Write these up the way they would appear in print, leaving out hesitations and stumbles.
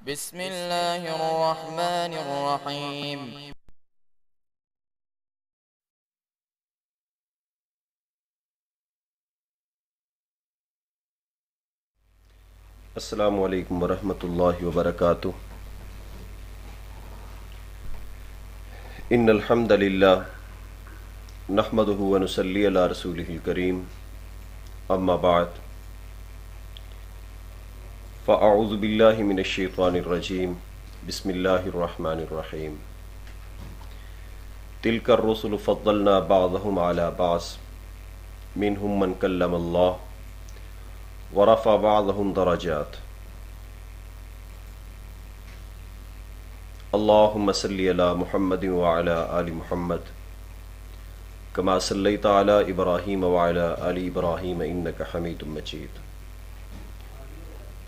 بسم اللہ الرحمن الرحیم۔ السلام علیکم ورحمۃ اللہ وبرکاتہ۔ ان الحمد للہ نحمدہ ونصلی علی رسولہ الکریم، اما بعد فاعوذ باللہ من الشیطان الرجیم، بسم اللہ الرحمن الرحیم۔ تلک الرسل فضلنا بعضهم علی بعض منہم من کلم اللہ ورفع بعضهم درجات۔ اللہم صلی علی محمد وعلی آل محمد کما صلیت علی ابراہیم وعلی آل ابراہیم انک حمید مجید۔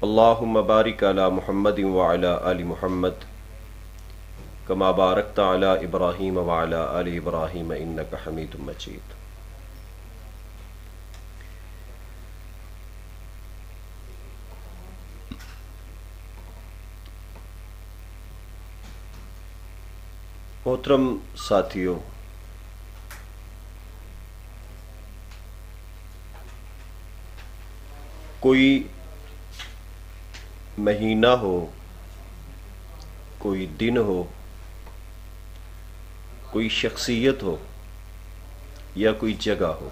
اللہم بارک علی محمد وعلی آل محمد کما بارکت علی ابراہیم وعلی آل ابراہیم انک حمید مجید۔ محترم ساتھیوں، کوئی مہینہ ہو، کوئی دن ہو، کوئی شخصیت ہو یا کوئی جگہ ہو،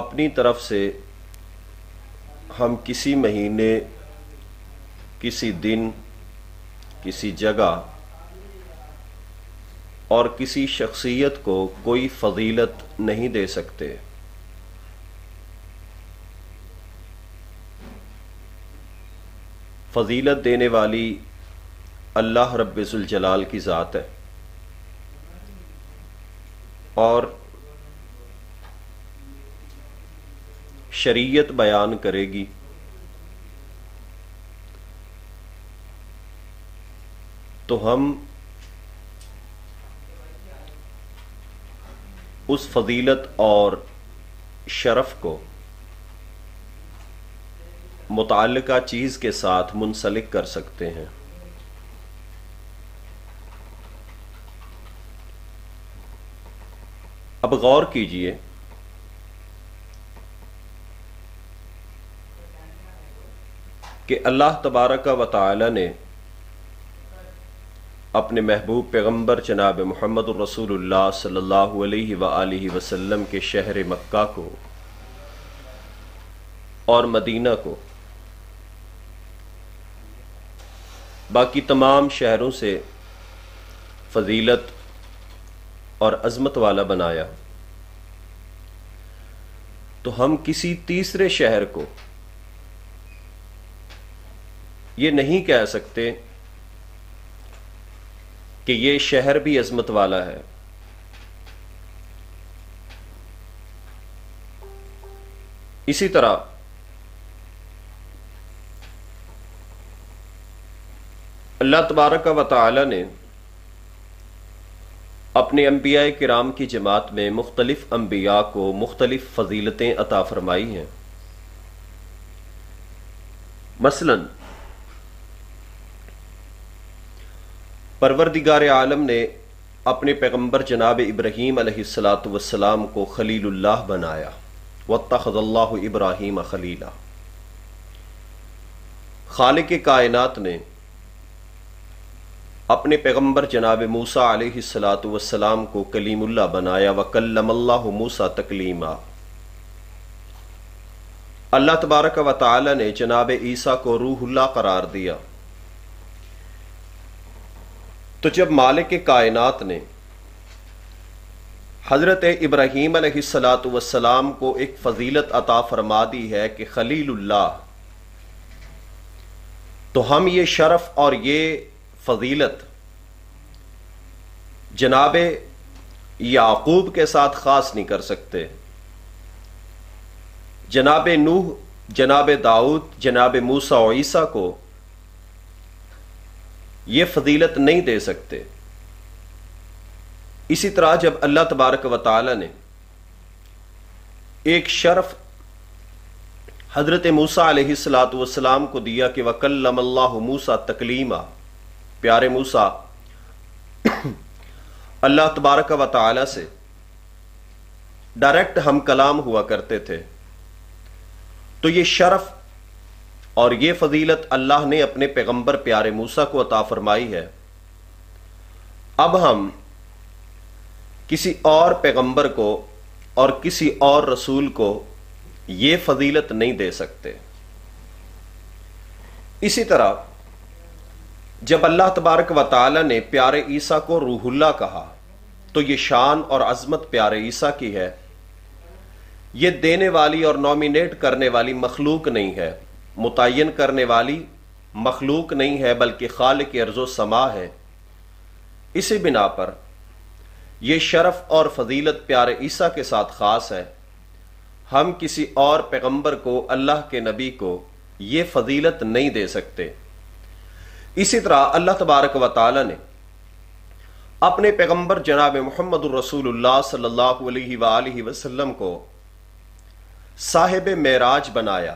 اپنی طرف سے ہم کسی مہینے، کسی دن، کسی جگہ اور کسی شخصیت کو کوئی فضیلت نہیں دے سکتے۔ فضیلت دینے والی اللہ رب ذوالجلال کی ذات ہے، اور شریعت بیان کرے گی تو ہم اس فضیلت اور شرف کو متعلقہ چیز کے ساتھ منسلک کر سکتے ہیں۔ اب غور کیجئے کہ اللہ تبارک و تعالی نے اپنے محبوب پیغمبر جناب محمد الرسول اللہ صلی اللہ علیہ وآلہ وسلم کے شہر مکہ کو اور مدینہ کو باقی تمام شہروں سے فضیلت اور عظمت والا بنایا، تو ہم کسی تیسرے شہر کو یہ نہیں کہہ سکتے کہ یہ شہر بھی عظمت والا ہے۔ اسی طرح اللہ تبارک و تعالی نے اپنے انبیاء کرام کی جماعت میں مختلف انبیاء کو مختلف فضیلتیں عطا فرمائی ہیں۔ مثلاً پروردگار عالم نے اپنے پیغمبر جناب ابراہیم علیہ السلام کو خلیل اللہ بنایا، واتخذ اللہ ابراہیم خلیلا۔ خالق کائنات نے اپنے پیغمبر جناب موسیٰ علیہ السلام کو کلیم اللہ بنایا، وکلم اللہ موسیٰ تکلیما۔ اللہ تبارک و تعالی نے جناب عیسیٰ کو روح اللہ قرار دیا۔ تو جب مالک کائنات نے حضرت ابراہیم علیہ السلام کو ایک فضیلت عطا فرما دی ہے کہ خلیل اللہ، تو ہم یہ شرف اور یہ فضیلت جناب یعقوب کے ساتھ خاص نہیں کر سکتے۔ جناب نوح، جناب داؤد، جناب موسیٰ و عیسیٰ کو یہ فضیلت نہیں دے سکتے۔ اسی طرح جب اللہ تبارک و تعالی نے ایک شرف حضرت موسیٰ علیہ السلام کو دیا کہ وَكَلَّمَ اللَّهُ مُوسَىٰ تَكْلِيمًا، پیارے موسیٰ اللہ تبارک و تعالی سے ڈائریکٹ ہم کلام ہوا کرتے تھے. تو یہ شرف اور یہ فضیلت اللہ نے اپنے پیغمبر پیارے موسیٰ کو عطا فرمائی ہے. اب ہم کسی اور پیغمبر کو اور کسی اور رسول کو یہ فضیلت نہیں دے سکتے. اسی طرح جب اللہ تبارک و تعالی نے پیارے عیسیٰ کو روح اللہ کہا تو یہ شان اور عظمت پیارے عیسیٰ کی ہے. یہ دینے والی اور نومینیٹ کرنے والی مخلوق نہیں ہے، متعین کرنے والی مخلوق نہیں ہے، بلکہ خالق ارض و سما ہے. اسی بنا پر یہ شرف اور فضیلت پیارے عیسیٰ کے ساتھ خاص ہے. ہم کسی اور پیغمبر کو، اللہ کے نبی کو یہ فضیلت نہیں دے سکتے. اسی طرح اللہ تبارک و تعالی نے اپنے پیغمبر جناب محمد الرسول اللہ صلی اللہ علیہ وآلہ وسلم کو صاحب معراج بنایا.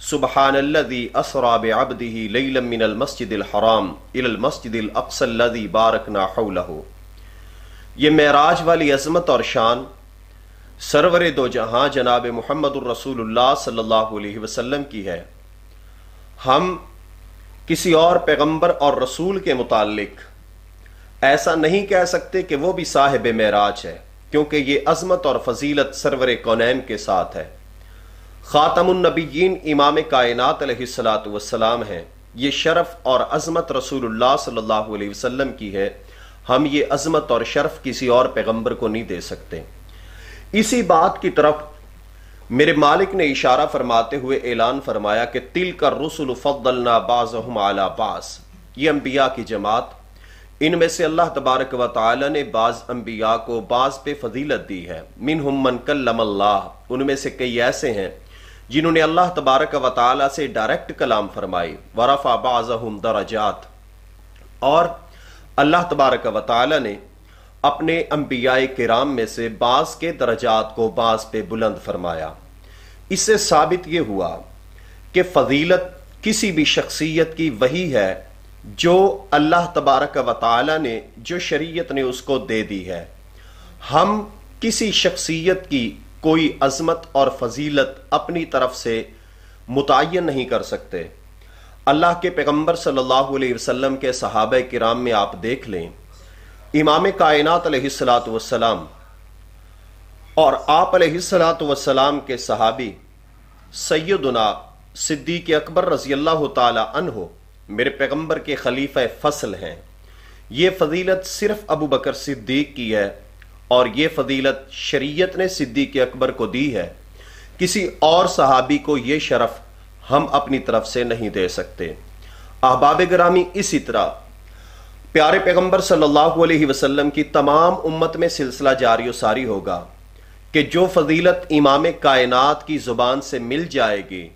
سبحان الذی اسری بعبدہ لیلا من المسجد الحرام الی المسجد الاقصی الذی بارکنا حولہ. یہ معراج والی عظمت اور شان سرور دو جہاں جناب محمد الرسول اللہ صلی اللہ علیہ وسلم کی ہے. ہم کسی اور پیغمبر اور رسول کے متعلق ایسا نہیں کہہ سکتے کہ وہ بھی صاحب معراج ہے، کیونکہ یہ عظمت اور فضیلت سرور کونین کے ساتھ ہے. خاتم النبیین امام کائنات علیہ السلام ہیں. یہ شرف اور عظمت رسول اللہ صلی اللہ علیہ وسلم کی ہے. ہم یہ عظمت اور شرف کسی اور پیغمبر کو نہیں دے سکتے. اسی بات کی طرف میرے مالک نے اشارہ فرماتے ہوئے اعلان فرمایا کہ تلک الرسل فضلنا بعضهم علی بعض. یہ انبیاء کی جماعت، ان میں سے اللہ تبارک و تعالی نے بعض انبیاء کو بعض پہ فضیلت دی ہے. منہم من کلم اللہ، ان میں سے کئی ایسے ہیں جنہوں نے اللہ تبارک و تعالی سے ڈائریکٹ کلام فرمائی. ورفع بعضهم درجات، اور اللہ تبارک و تعالی نے اپنے انبیاء کرام میں سے بعض کے درجات کو بعض پہ بلند فرمایا. اس سے ثابت یہ ہوا کہ فضیلت کسی بھی شخصیت کی وہی ہے جو اللہ تبارک و تعالی نے، جو شریعت نے اس کو دے دی ہے. ہم کسی شخصیت کی کوئی عظمت اور فضیلت اپنی طرف سے متعین نہیں کر سکتے. اللہ کے پیغمبر صلی اللہ علیہ وسلم کے صحابہ کرام میں آپ دیکھ لیں، امام کائنات علیہ السلام اور آپ علیہ السلام کے صحابی سیدنا صدیق اکبر رضی اللہ تعالی عنہ میرے پیغمبر کے خلیفہ فصل ہیں. یہ فضیلت صرف ابو بکر صدیق کی ہے، اور یہ فضیلت شریعت نے صدیق اکبر کو دی ہے. کسی اور صحابی کو یہ شرف ہم اپنی طرف سے نہیں دے سکتے. احباب گرامی، اسی طرح پیارے پیغمبر صلی اللہ علیہ وسلم کی تمام امت میں سلسلہ جاری و ساری ہوگا کہ جو فضیلت امام کائنات کی زبان سے مل جائے گی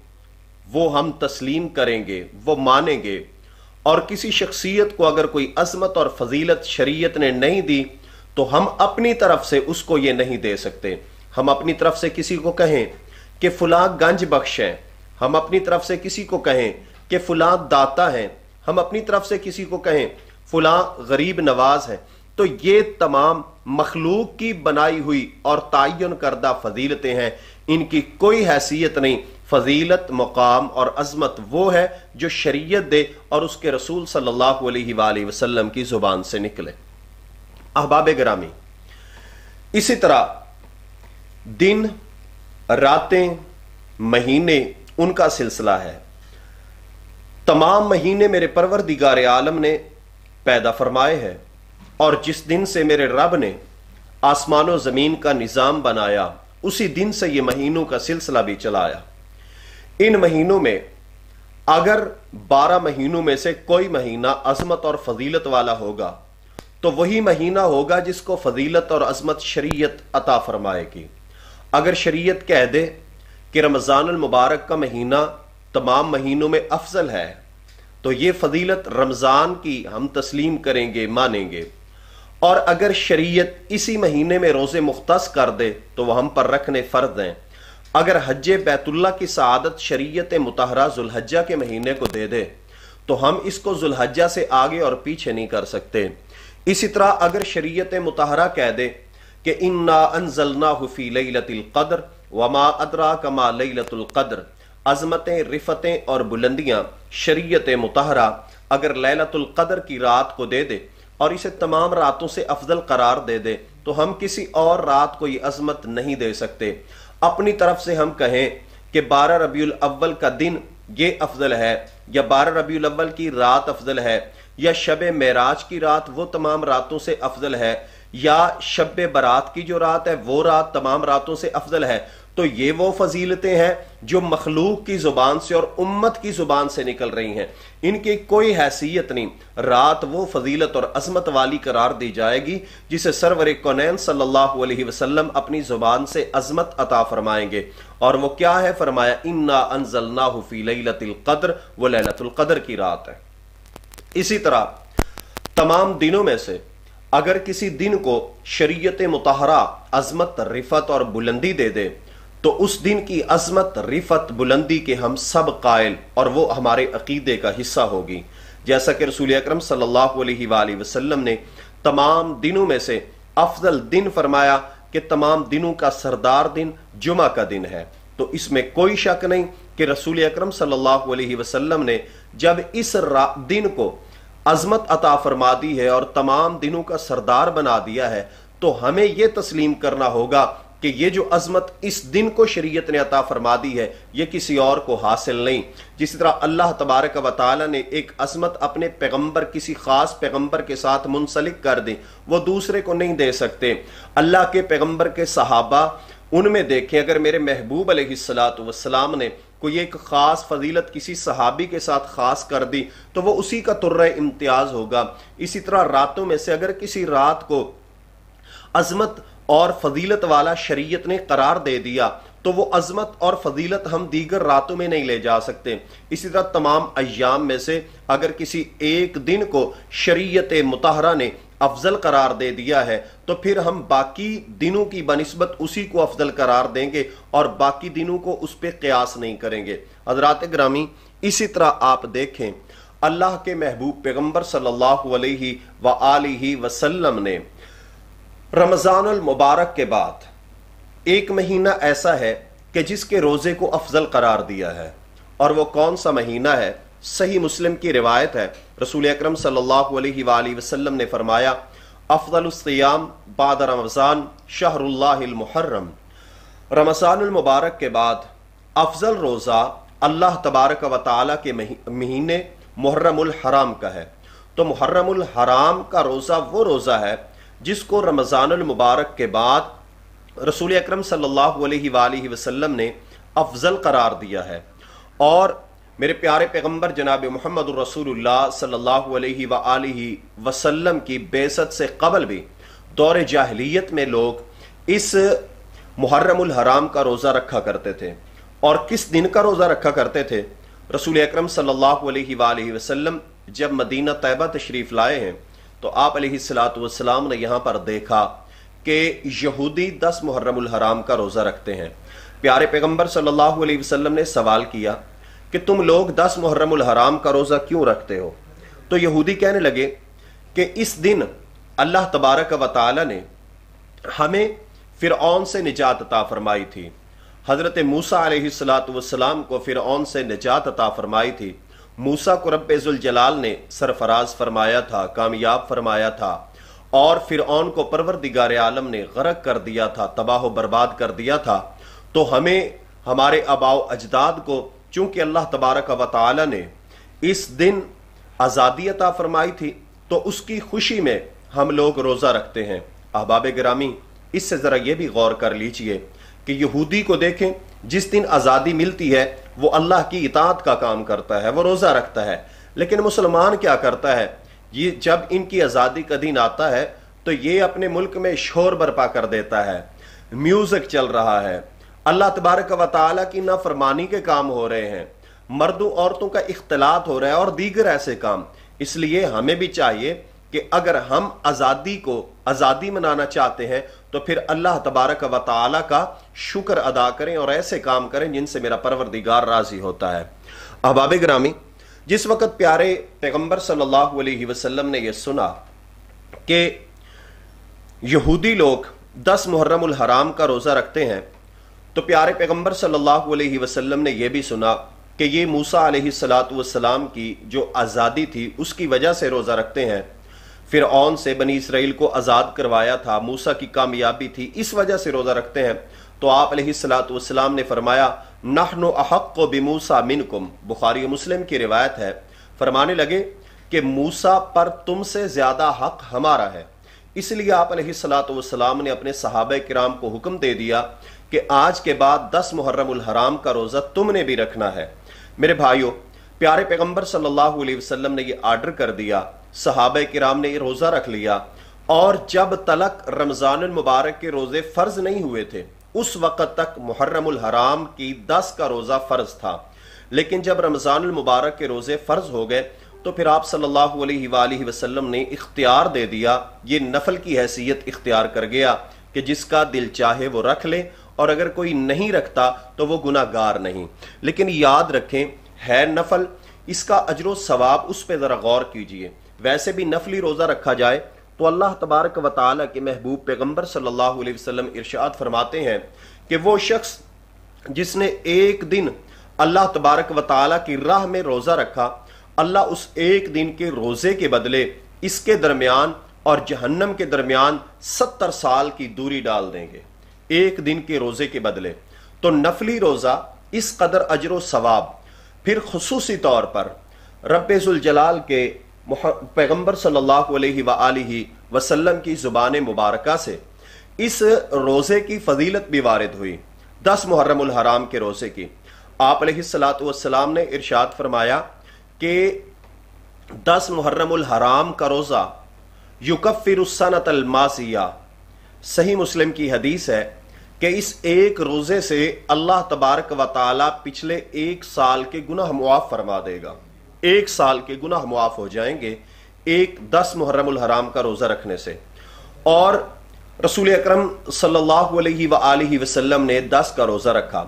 وہ ہم تسلیم کریں گے، وہ مانیں گے. اور کسی شخصیت کو اگر کوئی عظمت اور فضیلت شریعت نے نہیں دی تو ہم اپنی طرف سے اس کو یہ نہیں دے سکتے. ہم اپنی طرف سے کسی کو کہیں کہ فلاں گنج بخش ہیں، ہم اپنی طرف سے کسی کو کہیں کہ فلاں داتا ہیں، ہم اپنی طرف سے کسی کو کہیں فلاں غریب نواز ہے، تو یہ تمام مخلوق کی بنائی ہوئی اور تعین کردہ فضیلتیں ہیں. ان کی کوئی حیثیت نہیں. فضیلت، مقام اور عظمت وہ ہے جو شریعت دے اور اس کے رسول صلی اللہ علیہ وآلہ وسلم کی زبان سے نکلے. احباب گرامی، اسی طرح دن، راتیں، مہینے ان کا سلسلہ ہے. تمام مہینے میرے پروردگار عالم نے پیدا فرمائے ہیں، اور جس دن سے میرے رب نے آسمان و زمین کا نظام بنایا اسی دن سے یہ مہینوں کا سلسلہ بھی چلایا. ان مہینوں میں اگر 12 مہینوں میں سے کوئی مہینہ عظمت اور فضیلت والا ہوگا تو وہی مہینہ ہوگا جس کو فضیلت اور عظمت شریعت عطا فرمائے گی. اگر شریعت کہہ دے کہ رمضان المبارک کا مہینہ تمام مہینوں میں افضل ہے تو یہ فضیلت رمضان کی ہم تسلیم کریں گے، مانیں گے. اور اگر شریعت اسی مہینے میں روزے مختص کر دے تو وہ ہم پر رکھنے فرض ہیں. اگر حج بیت اللہ کی سعادت شریعت مطہرہ ذوالحجہ کے مہینے کو دے دے تو ہم اس کو ذوالحجہ سے آگے اور پیچھے نہیں کر سکتے۔ اسی طرح اگر شریعت مطہرہ کہہ دے کہ انا انزلناہ فی لیلۃ القدر وما ادراک ما لیلۃ القدر، عظمتیں، رفتیں اور بلندیاں شریعت مطہرہ اگر لیلۃ القدر کی رات کو دے دے اور اسے تمام راتوں سے افضل قرار دے دے تو ہم کسی اور رات کو یہ عظمت نہیں دے سکتے۔ اپنی طرف سے ہم کہیں کہ 12 ربیع الاول کا دن یہ افضل ہے، یا 12 ربیع الاول کی رات افضل ہے، یا شب معراج کی رات وہ تمام راتوں سے افضل ہے، یا شب برات کی جو رات ہے وہ رات تمام راتوں سے افضل ہے، تو یہ وہ فضیلتیں ہیں جو مخلوق کی زبان سے اور امت کی زبان سے نکل رہی ہیں، ان کی کوئی حیثیت نہیں۔ رات وہ فضیلت اور عظمت والی قرار دی جائے گی جسے سرور کونین صلی اللہ علیہ وسلم اپنی زبان سے عظمت عطا فرمائیں گے، اور وہ کیا ہے؟ فرمایا انا انزلناہ فی لیلۃ القدر، وہ لیلۃ القدر کی رات ہے۔ اسی طرح تمام دنوں میں سے اگر کسی دن کو شریعت مطہرہ عظمت، رفت اور بلندی دے دے تو اس دن کی عظمت، رفت، بلندی کے ہم سب قائل، اور وہ ہمارے عقیدے کا حصہ ہوگی۔ جیسا کہ رسول اکرم صلی اللہ علیہ وآلہ وسلم نے تمام دنوں میں سے افضل دن فرمایا کہ تمام دنوں کا سردار دن جمعہ کا دن ہے، تو اس میں کوئی شک نہیں کہ رسول اکرم صلی اللہ علیہ وسلم نے جب اس دن کو عظمت عطا فرما دی ہے اور تمام دنوں کا سردار بنا دیا ہے تو ہمیں یہ تسلیم کرنا ہوگا کہ یہ جو عظمت اس دن کو شریعت نے عطا فرما دی ہے یہ کسی اور کو حاصل نہیں۔ جس طرح اللہ تبارک و تعالی نے ایک عظمت اپنے پیغمبر، کسی خاص پیغمبر کے ساتھ منسلک کر دی، وہ دوسرے کو نہیں دے سکتے۔ اللہ کے پیغمبر کے صحابہ، ان میں دیکھیں اگر میرے محبوب علیہ السلام نے کوئی ایک خاص فضیلت کسی صحابی کے ساتھ خاص کر دی تو وہ اسی کا طرہ امتیاز ہوگا۔ اسی طرح راتوں میں سے اگر کسی رات کو عظمت اور فضیلت والا شریعت نے قرار دے دیا تو وہ عظمت اور فضیلت ہم دیگر راتوں میں نہیں لے جا سکتے۔ اسی طرح تمام ایام میں سے اگر کسی ایک دن کو شریعت مطہرہ نے افضل قرار دے دیا ہے تو پھر ہم باقی دنوں کی بنسبت اسی کو افضل قرار دیں گے اور باقی دنوں کو اس پہ قیاس نہیں کریں گے۔ حضرات گرامی، اسی طرح آپ دیکھیں اللہ کے محبوب پیغمبر صلی اللہ علیہ وآلہ وسلم نے رمضان المبارک کے بعد ایک مہینہ ایسا ہے کہ جس کے روزے کو افضل قرار دیا ہے، اور وہ کون سا مہینہ ہے؟ صحیح مسلم کی روایت ہے، رسول اکرم صلی اللہ علیہ وآلہ وسلم نے فرمایا افضل الصیام بعد رمضان شہر اللہ المحرم، رمضان المبارک کے بعد افضل روزہ اللہ تبارک و تعالی کے مہینے محرم الحرام کا ہے۔ تو محرم الحرام کا روزہ وہ روزہ ہے جس کو رمضان المبارک کے بعد رسول اکرم صلی اللہ علیہ وآلہ وسلم نے افضل قرار دیا ہے۔ اور میرے پیارے پیغمبر جناب محمد الرسول اللہ صلی اللہ علیہ وآلہ وسلم کی بعثت سے قبل بھی دور جاہلیت میں لوگ اس محرم الحرام کا روزہ رکھا کرتے تھے۔ اور کس دن کا روزہ رکھا کرتے تھے؟ رسول اکرم صلی اللہ علیہ وآلہ وسلم جب مدینہ طیبہ تشریف لائے ہیں تو آپ علیہ السلام نے یہاں پر دیکھا کہ یہودی 10 محرم الحرام کا روزہ رکھتے ہیں۔ پیارے پیغمبر صلی اللہ علیہ وسلم نے سوال کیا کہ تم لوگ 10 محرم الحرام کا روزہ کیوں رکھتے ہو؟ تو یہودی کہنے لگے کہ اس دن اللہ تبارک و تعالی نے ہمیں فرعون سے نجات عطا فرمائی تھی، حضرت موسیٰ علیہ السلام کو فرعون سے نجات عطا فرمائی تھی، موسیٰ کو رب ذوالجلال نے سرفراز فرمایا تھا، کامیاب فرمایا تھا، اور فرعون کو پروردگار عالم نے غرق کر دیا تھا، تباہ و برباد کر دیا تھا۔ تو ہمیں ہمارے آباء و اجداد کو چونکہ اللہ تبارک و تعالی نے اس دن آزادی عطا فرمائی تھی تو اس کی خوشی میں ہم لوگ روزہ رکھتے ہیں۔ احباب گرامی، اس سے ذرا یہ بھی غور کر لیجئے کہ یہودی کو دیکھیں، جس دن آزادی ملتی ہے وہ اللہ کی اطاعت کا کام کرتا ہے، وہ روزہ رکھتا ہے، لیکن مسلمان کیا کرتا ہے؟ یہ جب ان کی آزادی کا دن آتا ہے تو یہ اپنے ملک میں شور برپا کر دیتا ہے، میوزک چل رہا ہے، اللہ تبارک و تعالیٰ کی نافرمانی کے کام ہو رہے ہیں، مردوں عورتوں کا اختلاط ہو رہا ہے اور دیگر ایسے کام۔ اس لیے ہمیں بھی چاہیے کہ اگر ہم آزادی منانا چاہتے ہیں تو پھر اللہ تبارک و تعالی کا شکر ادا کریں اور ایسے کام کریں جن سے میرا پروردگار راضی ہوتا ہے۔ احباب گرامی، جس وقت پیارے پیغمبر صلی اللہ علیہ وسلم نے یہ سنا کہ یہودی لوگ 10 محرم الحرام کا روزہ رکھتے ہیں، تو پیارے پیغمبر صلی اللہ علیہ وسلم نے یہ بھی سنا کہ یہ موسیٰ علیہ السلام کی جو آزادی تھی اس کی وجہ سے روزہ رکھتے ہیں، فرعون سے بنی اسرائیل کو آزاد کروایا تھا، موسیٰ کی کامیابی تھی، اس وجہ سے روزہ رکھتے ہیں۔ تو آپ علیہ السلام نے فرمایا نحن احق بموسیٰ منکم، بخاری و مسلم کی روایت ہے، فرمانے لگے کہ موسیٰ پر تم سے زیادہ حق ہمارا ہے۔ اس لیے آپ علیہ السلام نے اپنے صحابہ کرام کو حکم دے دیا کہ آج کے بعد 10 محرم الحرام کا روزہ تم نے بھی رکھنا ہے۔ میرے بھائیوں، پیارے پیغمبر صلی اللہ علیہ وسلم نے یہ آرڈر کر دیا، صحابہ کرام نے یہ روزہ رکھ لیا، اور جب تلک رمضان المبارک کے روزے فرض نہیں ہوئے تھے اس وقت تک محرم الحرام کی 10 کا روزہ فرض تھا، لیکن جب رمضان المبارک کے روزے فرض ہو گئے تو پھر آپ صلی اللہ علیہ وآلہ وسلم نے اختیار دے دیا، یہ نفل کی حیثیت اختیار کر گیا کہ جس کا دل چاہے وہ رکھ لے، اور اگر کوئی نہیں رکھتا تو وہ گناہ گار نہیں۔ لیکن یاد رکھیں ہے نفل، اس کا اجر و ثواب اس پہ ذرا غور کیجئے۔ ویسے بھی نفلی روزہ رکھا جائے تو اللہ تبارک و تعالیٰ کے محبوب پیغمبر صلی اللہ علیہ وسلم ارشاد فرماتے ہیں کہ وہ شخص جس نے ایک دن اللہ تبارک و تعالیٰ کی راہ میں روزہ رکھا، اللہ اس ایک دن کے روزے کے بدلے اس کے درمیان اور جہنم کے درمیان 70 سال کی دوری ڈال دیں گے، ایک دن کے روزے کے بدلے۔ تو نفلی روزہ اس قدر اجر و ثواب، پھر خصوصی طور پر رب ذوالجلال کے پیغمبر صلی اللہ علیہ وآلہ وسلم کی زبان مبارکہ سے اس روزے کی فضیلت بھی وارد ہوئی، 10 محرم الحرام کے روزے کی۔ آپ علیہ السلام نے ارشاد فرمایا کہ 10 محرم الحرام کا روزہ یکفر السنۃ الماضیہ، صحیح مسلم کی حدیث ہے کہ اس ایک روزے سے اللہ تبارک و تعالی پچھلے 1 سال کے گناہ معاف فرما دے گا، 1 سال کے گناہ معاف ہو جائیں گے ایک 10 محرم الحرام کا روزہ رکھنے سے۔ اور رسول اکرم صلی اللہ علیہ وآلہ وسلم نے 10 کا روزہ رکھا،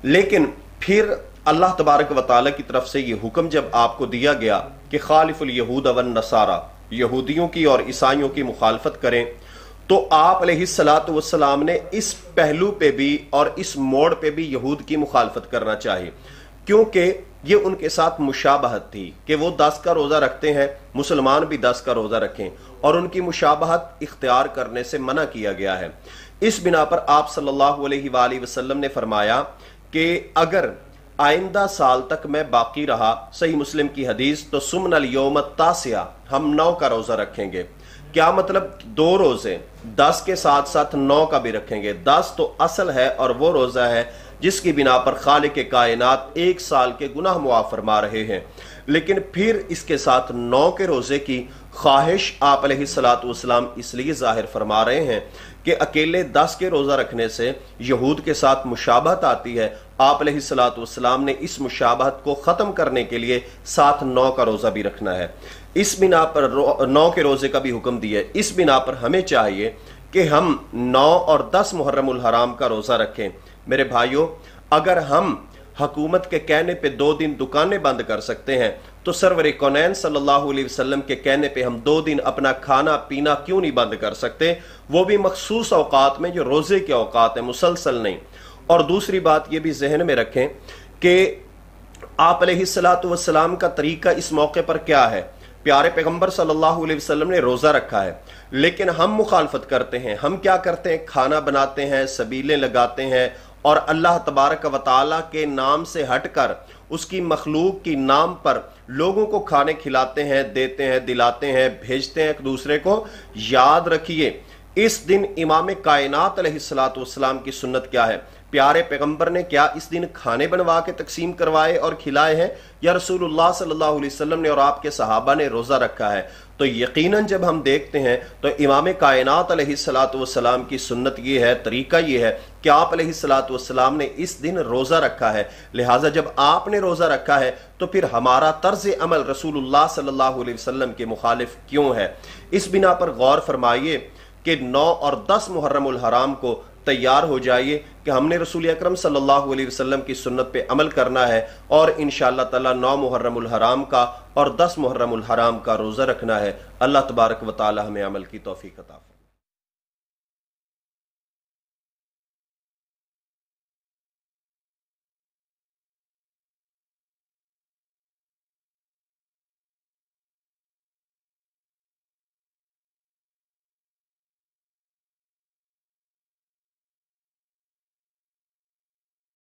لیکن پھر اللہ تبارک و تعالی کی طرف سے یہ حکم جب آپ کو دیا گیا کہ خالف الیہود والنصارى، یہودیوں کی اور عیسائیوں کی مخالفت کریں، تو آپ علیہ السلام نے اس پہلو پہ بھی اور اس موڑ پہ بھی یہود کی مخالفت کرنا چاہیے، کیونکہ یہ ان کے ساتھ مشابہت تھی کہ وہ 10 کا روزہ رکھتے ہیں، مسلمان بھی 10 کا روزہ رکھیں، اور ان کی مشابہت اختیار کرنے سے منع کیا گیا ہے۔ اس بنا پر آپ صلی اللہ علیہ وآلہ وسلم نے فرمایا کہ اگر آئندہ سال تک میں باقی رہا، صحیح مسلم کی حدیث، تو سمن الیوم التاسع، ہم 9 کا روزہ رکھیں گے۔ کیا مطلب؟ 2 روزے، 10 کے ساتھ ساتھ 9 کا بھی رکھیں گے۔ 10 تو اصل ہے اور وہ روزہ ہے جس کی بنا پر خالق کائنات 1 سال کے گناہ معاف فرما رہے ہیں، لیکن پھر اس کے ساتھ 9 کے روزے کی خواہش آپ علیہ السلام اس لیے ظاہر فرما رہے ہیں کہ اکیلے 10 کے روزہ رکھنے سے یہود کے ساتھ مشابہت آتی ہے۔ آپ علیہ السلام نے اس مشابہت کو ختم کرنے کے لیے ساتھ 9 کا روزہ بھی رکھنا ہے۔ اس بنا پر 9 کے روزے کا بھی حکم دیا ہے۔ اس بنا پر ہمیں چاہیے کہ ہم 9 اور 10 محرم الحرام کا روزہ رکھیں۔ میرے بھائیوں، اگر ہم حکومت کے کہنے پہ 2 دن دکانیں بند کر سکتے ہیں تو سرور کونین صلی اللہ علیہ وسلم کے کہنے پہ ہم 2 دن اپنا کھانا پینا کیوں نہیں بند کر سکتے، وہ بھی مخصوص اوقات میں جو روزے کے اوقات ہیں، مسلسل نہیں۔ اور دوسری بات یہ بھی ذہن میں رکھیں کہ آپ علیہ السلام کا طریقہ اس موقع پر کیا ہے۔ پیارے پیغمبر صلی اللہ علیہ وسلم نے روزہ رکھا ہے، لیکن ہم مخالفت کرتے ہیں۔ ہم کیا کرتے ہیں؟ کھانا بناتے ہیں، سبیلیں لگاتے ہیں، اور اللہ تبارک و تعالیٰ کے نام سے ہٹ کر اس کی مخلوق کی نام پر لوگوں کو کھانے کھلاتے ہیں، دیتے ہیں، دلاتے ہیں، بھیجتے ہیں ایک دوسرے کو۔ یاد رکھیے اس دن امام کائنات علیہ السلام کی سنت کیا ہے؟ پیارے پیغمبر نے کیا اس دن کھانے بنوا کے تقسیم کروائے اور کھلائے ہیں، یا رسول اللہ صلی اللہ علیہ وسلم نے اور آپ کے صحابہ نے روزہ رکھا ہے؟ تو یقیناً جب ہم دیکھتے ہیں تو امام کائنات علیہ السلام کی سنت یہ ہے، طریقہ یہ ہے کہ آپ علیہ السلام نے اس دن روزہ رکھا ہے۔ لہٰذا جب آپ نے روزہ رکھا ہے تو پھر ہمارا طرز عمل رسول اللہ صلی اللہ علیہ وسلم کے مخالف کیوں ہے؟ اس بنا پر غور فرمائیے کہ 9 اور 10 محرم الحرام کو تیار ہو جائیے کہ ہم نے رسول اکرم صلی اللہ علیہ وسلم کی سنت پہ عمل کرنا ہے، اور انشاءاللہ تعالی 9 محرم الحرام کا اور 10 محرم الحرام کا روزہ رکھنا ہے۔ اللہ تبارک و تعالی ہمیں عمل کی توفیق عطا فرمائے۔